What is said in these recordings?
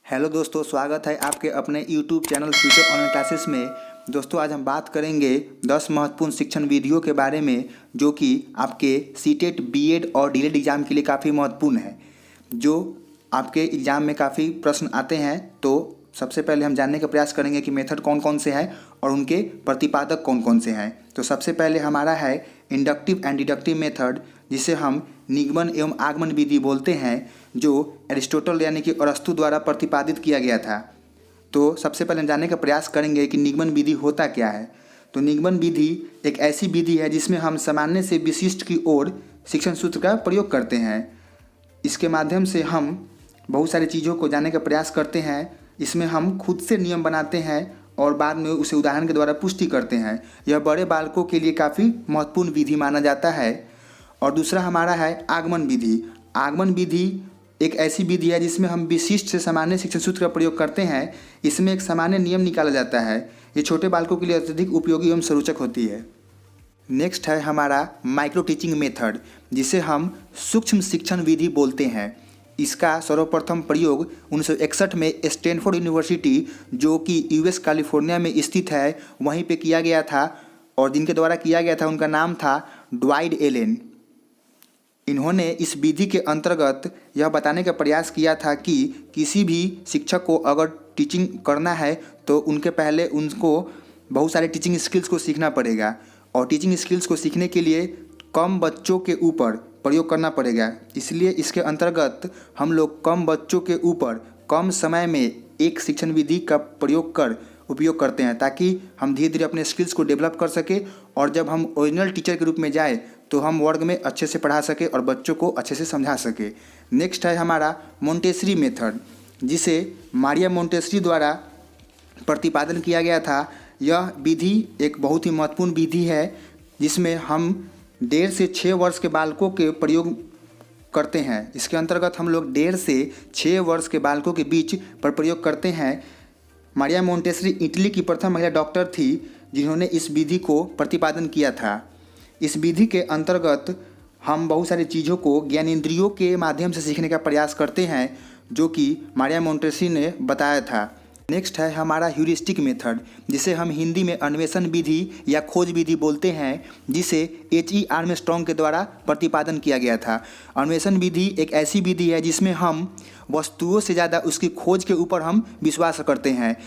Hello दोस्तों, स्वागत है आपके अपने YouTube channel future online classes में। दोस्तों, आज हम बात करेंगे 10 महत्वपूर्ण शिक्षण विधियों के बारे में जो कि आपके सीटेट, बीएड और डीएलएड एग्ज़ाम के लिए काफ़ी महत्वपूर्ण है, जो आपके एग्ज़ाम में काफ़ी प्रश्न आते हैं। तो सबसे पहले हम जानने का प्रयास करेंगे कि मेथड कौन कौन से हैं और उनके प्रतिपादक कौन कौन से हैं। तो सबसे पहले हमारा है इंडक्टिव एंड डिडक्टिव मेथड, जिसे हम निगमन एवं आगमन विधि बोलते हैं, जो एरिस्टोटल यानी कि अरस्तु द्वारा प्रतिपादित किया गया था। तो सबसे पहले हम जानने का प्रयास करेंगे कि निगमन विधि होता क्या है। तो निगमन विधि एक ऐसी विधि है जिसमें हम सामान्य से विशिष्ट की ओर शिक्षण सूत्र का प्रयोग करते हैं। इसके माध्यम से हम बहुत सारी चीज़ों को जानने का प्रयास करते हैं। इसमें हम खुद से नियम बनाते हैं और बाद में उसे उदाहरण के द्वारा पुष्टि करते हैं। यह बड़े बालकों के लिए काफ़ी महत्वपूर्ण विधि माना जाता है। और दूसरा हमारा है आगमन विधि। आगमन विधि एक ऐसी विधि है जिसमें हम विशिष्ट से सामान्य शिक्षण सूत्र का प्रयोग करते हैं। इसमें एक सामान्य नियम निकाला जाता है। ये छोटे बालकों के लिए अत्यधिक उपयोगी एवं सरोचक होती है। नेक्स्ट है हमारा माइक्रो टीचिंग मेथड, जिसे हम सूक्ष्म शिक्षण विधि बोलते हैं। इसका सर्वप्रथम प्रयोग 1961 में स्टैनफोर्ड यूनिवर्सिटी, जो कि यूएस कैलिफोर्निया में स्थित है, वहीं पे किया गया था। और जिनके द्वारा किया गया था उनका नाम था ड्वाइट एलेन। इन्होंने इस विधि के अंतर्गत यह बताने का प्रयास किया था कि किसी भी शिक्षक को अगर टीचिंग करना है तो उनके पहले उनको बहुत सारे टीचिंग स्किल्स को सीखना पड़ेगा। और टीचिंग स्किल्स को सीखने के लिए कम बच्चों के ऊपर प्रयोग करना पड़ेगा। इसलिए इसके अंतर्गत हम लोग कम बच्चों के ऊपर कम समय में एक शिक्षण विधि का उपयोग करते हैं, ताकि हम धीरे धीरे अपने स्किल्स को डेवलप कर सके। और जब हम ओरिजिनल टीचर के रूप में जाए तो हम वर्ग में अच्छे से पढ़ा सके और बच्चों को अच्छे से समझा सके। नेक्स्ट है हमारा मोंटेसरी मेथड, जिसे मारिया मोंटेसरी द्वारा प्रतिपादन किया गया था। यह विधि एक बहुत ही महत्वपूर्ण विधि है जिसमें हम 1.5 से 6 वर्ष के बालकों के प्रयोग करते हैं। इसके अंतर्गत हम लोग 1.5 से 6 वर्ष के बालकों के बीच पर प्रयोग करते हैं। मारिया मोंटेसरी इटली की प्रथम महिला डॉक्टर थी जिन्होंने इस विधि को प्रतिपादन किया था। इस विधि के अंतर्गत हम बहुत सारी चीज़ों को ज्ञानेंद्रियों के माध्यम से सीखने का प्रयास करते हैं, जो कि मारिया मोंटेसरी ने बताया था। नेक्स्ट है हमारा ह्यूरिस्टिक मेथड, जिसे हम हिंदी में अन्वेषण विधि या खोज विधि बोलते हैं, जिसे H.E. आर्मस्ट्रॉन्ग के द्वारा प्रतिपादन किया गया था। अन्वेषण विधि एक ऐसी विधि है जिसमें हम वस्तुओं से ज़्यादा उसकी खोज के ऊपर हम विश्वास करते हैं।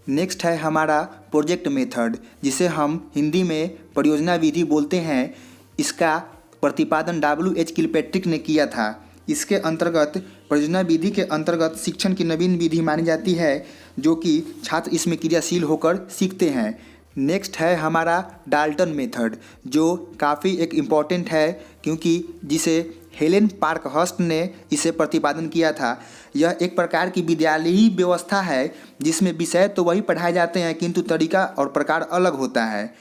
नेक्स्ट है हमारा प्रोजेक्ट मेथड, जिसे हम हिंदी में परियोजना विधि बोलते हैं। इसका प्रतिपादन W.H. किलपैट्रिक ने किया था। इसके अंतर्गत परियोजना विधि के अंतर्गत शिक्षण की नवीन विधि मानी जाती है, जो कि छात्र इसमें क्रियाशील होकर सीखते हैं। नेक्स्ट है हमारा डाल्टन मेथड, जो काफ़ी एक इम्पॉर्टेंट है क्योंकि जिसे हेलेन पार्कहर्स्ट ने इसे प्रतिपादन किया था। यह एक प्रकार की विद्यालयी व्यवस्था है जिसमें विषय तो वही पढ़ाए जाते हैं किंतु तरीका और प्रकार अलग होता है।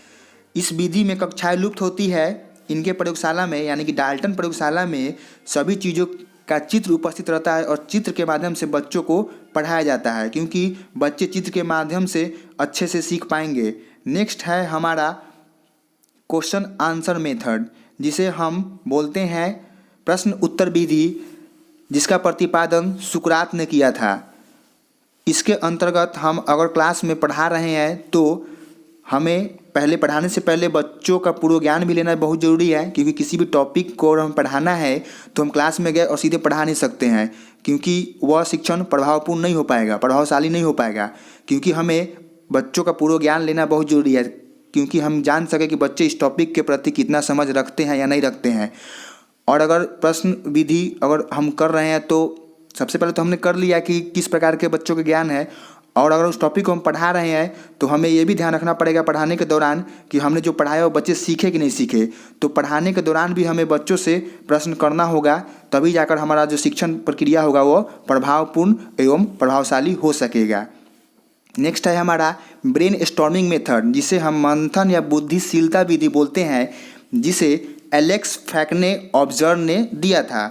इस विधि में कक्षाएं लुप्त होती है। इनके प्रयोगशाला में यानी कि डाल्टन प्रयोगशाला में सभी चीज़ों का चित्र उपस्थित रहता है और चित्र के माध्यम से बच्चों को पढ़ाया जाता है, क्योंकि बच्चे चित्र के माध्यम से अच्छे से सीख पाएंगे। नेक्स्ट है हमारा क्वेश्चन आंसर मेथड, जिसे हम बोलते हैं प्रश्न उत्तर विधि, जिसका प्रतिपादन सुकरात ने किया था। इसके अंतर्गत हम अगर क्लास में पढ़ा रहे हैं तो हमें पहले पढ़ाने से पहले बच्चों का पूर्व ज्ञान भी लेना बहुत ज़रूरी है, क्योंकि किसी भी टॉपिक को हम पढ़ाना है तो हम क्लास में गए और सीधे पढ़ा नहीं सकते हैं, क्योंकि वह शिक्षण प्रभावपूर्ण नहीं हो पाएगा, प्रभावशाली नहीं हो पाएगा। क्योंकि हमें बच्चों का पूर्व ज्ञान लेना बहुत ज़रूरी है, क्योंकि हम जान सकें कि बच्चे इस टॉपिक के प्रति कितना समझ रखते हैं या नहीं रखते हैं। और अगर प्रश्न विधि अगर हम कर रहे हैं तो सबसे पहले तो हमने कर लिया कि किस प्रकार के बच्चों के ज्ञान है। और अगर उस टॉपिक को हम पढ़ा रहे हैं तो हमें ये भी ध्यान रखना पड़ेगा पढ़ाने के दौरान कि हमने जो पढ़ाया वो बच्चे सीखे कि नहीं सीखे। तो पढ़ाने के दौरान भी हमें बच्चों से प्रश्न करना होगा, तभी जाकर हमारा जो शिक्षण प्रक्रिया होगा वो प्रभावपूर्ण एवं प्रभावशाली हो सकेगा। नेक्स्ट है हमारा ब्रेन स्टॉर्मिंग मेथड, जिसे हम मंथन या बुद्धिशीलता विधि बोलते हैं, जिसे एलेक्स फैक्ने ऑब्जर्व ने दिया था।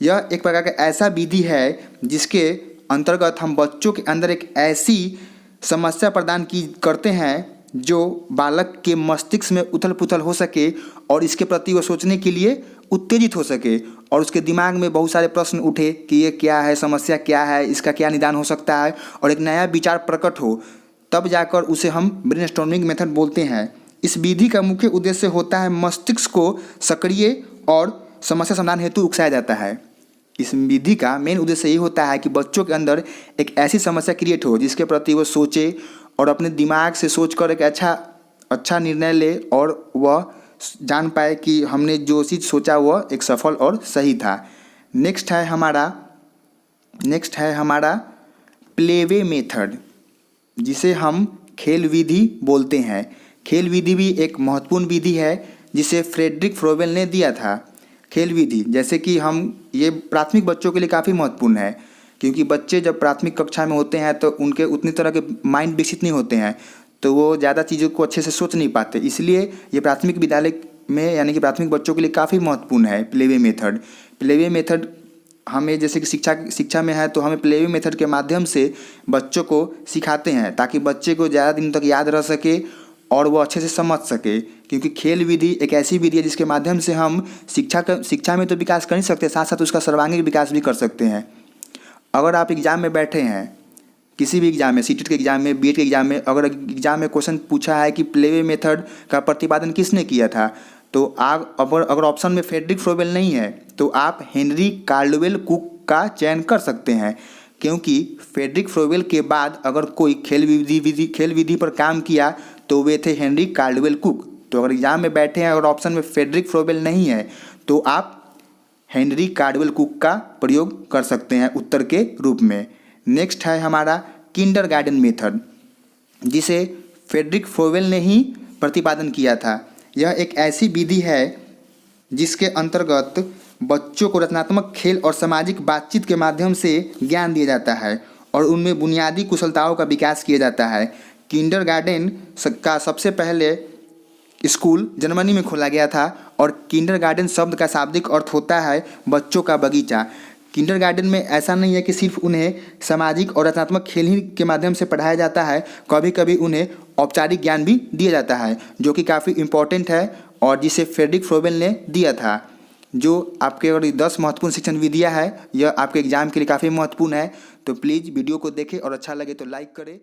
यह एक प्रकार का ऐसा विधि है जिसके अंतर्गत हम बच्चों के अंदर एक ऐसी समस्या प्रदान करते हैं जो बालक के मस्तिष्क में उथल पुथल हो सके और इसके प्रति वो सोचने के लिए उत्तेजित हो सके और उसके दिमाग में बहुत सारे प्रश्न उठे कि ये क्या है, समस्या क्या है, इसका क्या निदान हो सकता है, और एक नया विचार प्रकट हो, तब जाकर उसे हम ब्रेनस्टॉर्मिंग मेथड बोलते हैं। इस विधि का मुख्य उद्देश्य होता है मस्तिष्क को सक्रिय और समस्या समाधान हेतु उकसाया जाता है। इस विधि का मेन उद्देश्य यही होता है कि बच्चों के अंदर एक ऐसी समस्या क्रिएट हो जिसके प्रति वो सोचे और अपने दिमाग से सोचकर एक अच्छा निर्णय ले और वह जान पाए कि हमने जो चीज़ सोचा वह एक सफल और सही था। नेक्स्ट है हमारा प्लेवे मेथड, जिसे हम खेल विधि बोलते हैं। खेल विधि भी एक महत्वपूर्ण विधि है जिसे फ्रेडरिक फ्रोबेल ने दिया था। खेल विधि जैसे कि ये प्राथमिक बच्चों के लिए काफ़ी महत्वपूर्ण है, क्योंकि बच्चे जब प्राथमिक कक्षा में होते हैं तो उनके उतनी तरह के माइंड विकसित नहीं होते हैं, तो वो ज़्यादा चीज़ों को अच्छे से सोच नहीं पाते। इसलिए ये प्राथमिक विद्यालय में यानी कि प्राथमिक बच्चों के लिए काफ़ी महत्वपूर्ण है प्लेवे मेथड। हमें जैसे कि शिक्षा में है तो हमें प्लेवे मेथड के माध्यम से बच्चों को सिखाते हैं ताकि बच्चे को ज़्यादा दिन तक याद रह सके और वो अच्छे से समझ सके, क्योंकि खेल विधि एक ऐसी विधि है जिसके माध्यम से हम शिक्षा में तो विकास कर नहीं सकते, साथ साथ उसका सर्वांगीण विकास भी कर सकते हैं। अगर आप एग्ज़ाम में बैठे हैं, किसी भी एग्जाम में, सीटेट के एग्जाम में, बीएड के एग्जाम में, अगर एग्जाम में क्वेश्चन पूछा है कि प्लेवे मेथड का प्रतिपादन किसने किया था, तो आप अगर ऑप्शन में फ्रेडरिक फ्रोबेल नहीं है तो आप हेनरी कार्डवेल कुक का चयन कर सकते हैं, क्योंकि फ्रेडरिक फ्रोबेल के बाद अगर कोई खेल विधि पर काम किया तो वे थे हेनरी कार्डवेल कुक। तो अगर एग्जाम में बैठे हैं और ऑप्शन में फ्रेडरिक फ्रोबेल नहीं है तो आप हेनरी कार्डवेल कुक का प्रयोग कर सकते हैं उत्तर के रूप में। नेक्स्ट है हमारा किंडरगार्टन मेथड, जिसे फ्रेडरिक फ्रोबेल ने ही प्रतिपादन किया था। यह एक ऐसी विधि है जिसके अंतर्गत बच्चों को रचनात्मक खेल और सामाजिक बातचीत के माध्यम से ज्ञान दिया जाता है और उनमें बुनियादी कुशलताओं का विकास किया जाता है। किंडरगार्टन का सबसे पहले स्कूल जर्मनी में खोला गया था और किंडरगार्टन शब्द का शाब्दिक अर्थ होता है बच्चों का बगीचा। किंडरगार्टन में ऐसा नहीं है कि सिर्फ उन्हें सामाजिक और रचनात्मक खेल ही के माध्यम से पढ़ाया जाता है, कभी कभी उन्हें औपचारिक ज्ञान भी दिया जाता है, जो कि काफ़ी इम्पोर्टेंट है और जिसे फ्रेडरिक फ्रोबेल ने दिया था। जो आपके अगर 10 महत्वपूर्ण शिक्षण विधियाँ है, यह आपके एग्जाम के लिए काफ़ी महत्वपूर्ण है। तो प्लीज़ वीडियो को देखें और अच्छा लगे तो लाइक करें।